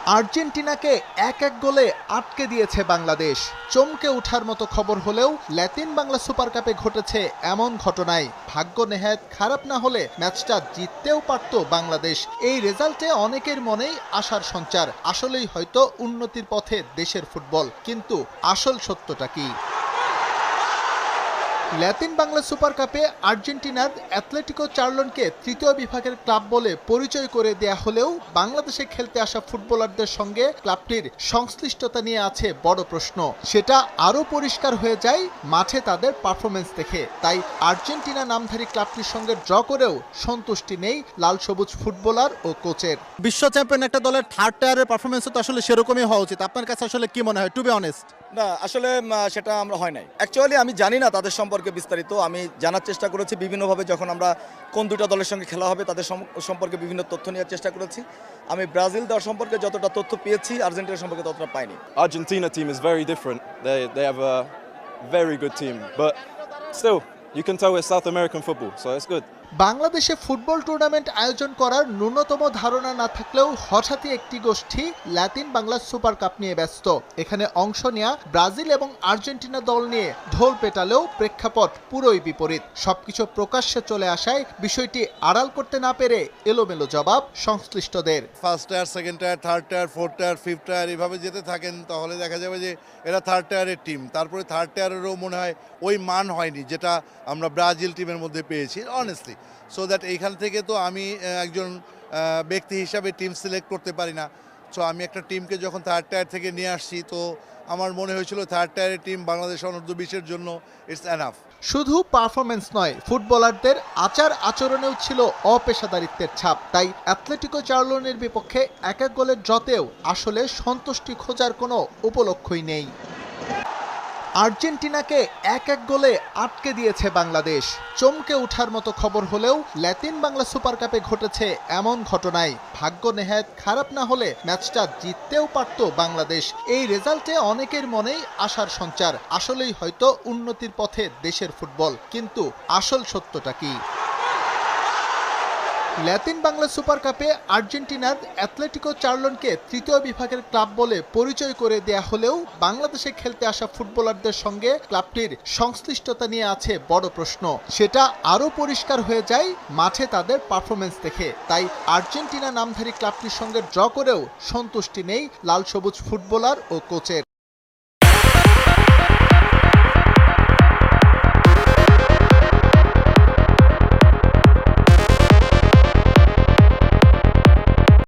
আর্জেন্টিনাকে ১-১ গোলে আটকে দিয়েছে বাংলাদেশ। চমকে ওঠার মতো খবর হলেও ল্যাতিন বাংলা সুপার কাপে ঘটেছে এমন ঘটনায় ভাগ্য নেহাত খারাপ না হলে ম্যাচটা জিততেও পারত বাংলাদেশ। এই রেজাল্টে অনেকের মনেই আশার সঞ্চার। আসলেই হয়তো উন্নতির পথে দেশের ফুটবল, কিন্তু আসল সত্যটা কি? ল্যাতিন বাংলা সুপার কাপে আর্জেন্টিনার অ্যাথলেটিকো চার্লনকে তৃতীয় বিভাগের ক্লাব বলে পরিচয় করে দেয়া হলেও বাংলাদেশে খেলতে আসা ফুটবলারদের সঙ্গে ক্লাবটির সংশ্লিষ্টতা নিয়ে আছে বড় প্রশ্ন। সেটা আরও পরিষ্কার হয়ে যায় মাঠে তাদের পারফরমেন্স দেখে। তাই আর্জেন্টিনা নামধারী ক্লাবটির সঙ্গে ড্র করেও সন্তুষ্টি নেই লাল সবুজ ফুটবলার ও কোচের। বিশ্ব চ্যাম্পিয়ন একটা দলের থার্ড টায়ারের পারফরমেন্স তো আসলে সেরকমই হওয়া উচিত। আপনার কাছে আসলে কি মনে হয়, টু বি অনেস্ট? না, আসলে সেটা আমরা হয় নাই। অ্যাকচুয়ালি আমি জানি না তাদের সম্পর্কে বিস্তারিত। আমি জানার চেষ্টা করেছি বিভিন্নভাবে, যখন আমরা কোন দুটো দলের সঙ্গে খেলা হবে তাদের সম্পর্কে বিভিন্ন তথ্য নেওয়ার চেষ্টা করেছি। আমি ব্রাজিল দল সম্পর্কে যতটা তথ্য পেয়েছি, আর্জেন্টিনা সম্পর্কে ততটা পাইনি। Argentina team is very different. They have a very good team, but still you can tell it's South American football, so it's good. বাংলাদেশে ফুটবল টুর্নামেন্ট আয়োজন করার ন্যূনতম ধারণা না থাকলেও হঠাৎই একটি গোষ্ঠী ল্যাতিন বাংলা সুপার কাপ নিয়ে ব্যস্ত। এখানে অংশ নেয়া ব্রাজিল এবং আর্জেন্টিনা দল নিয়ে ঢোল পেটালেও প্রেক্ষাপট পুরোই বিপরীত। সবকিছু প্রকাশ্যে চলে আসায় বিষয়টি আড়াল করতে না পেরে এলোমেলো জবাব সংশ্লিষ্টদের। First tyre, second tyre, third tyre, fourth tyre, fifth tyre এভাবে যেতে থাকেন তাহলে দেখা যাবে যে এরা থার্ড টায়ারের টিম। তারপরে থার্ড টায়ারেরও মনে হয় ওই মান হয়নি যেটা আমরা ব্রাজিল টিমের মধ্যে পেয়েছি অনেস্টলি। সো দ্যাট এইখান থেকে তো আমি একজন ব্যক্তি হিসাবে টিম সিলেক্ট করতে পারি না। সো আমি একটা টিমকে যখন থার্ড টায়ার থেকে নিয়ে আসছি, তো আমার মনে হয়েছিল থার্ড টায়ারের টিম বাংলাদেশ অনূর্ধ্ব 20-এর জন্য ইটস এনাফ। শুধু পারফরমেন্স নয়, ফুটবলারদের আচার আচরণেও ছিল অপেশাদারিত্বের ছাপ। তাই অ্যাথলেটিকো চার্লনের বিপক্ষে ১-১ গোলের ড্রতেও আসলে সন্তুষ্টি খোঁজার কোনো উপলক্ষই নেই। আর্জেন্টিনাকে ১-১ গোলে আটকে দিয়েছে বাংলাদেশ। চমকে ওঠার মতো খবর হলেও ল্যাতিন বাংলা সুপার কাপে ঘটেছে এমন ঘটনায় ভাগ্য নেহাত খারাপ না হলে ম্যাচটা জিততেও পারত বাংলাদেশ। এই রেজাল্টে অনেকের মনেই আশার সঞ্চার। আসলেই হয়তো উন্নতির পথে দেশের ফুটবল, কিন্তু আসল সত্যটা কি? ল্যাতিন বাংলা সুপার কাপে আর্জেন্টিনার অ্যাথলেটিকো চার্লনকে তৃতীয় বিভাগের ক্লাব বলে পরিচয় করে দেয়া হলেও বাংলাদেশে খেলতে আসা ফুটবলারদের সঙ্গে ক্লাবটির সংশ্লিষ্টতা নিয়ে আছে বড় প্রশ্ন। সেটা আরও পরিষ্কার হয়ে যায় মাঠে তাদের পারফরমেন্স দেখে। তাই আর্জেন্টিনা নামধারী ক্লাবটির সঙ্গে ড্র করেও সন্তুষ্টি নেই লাল সবুজ ফুটবলার ও কোচের।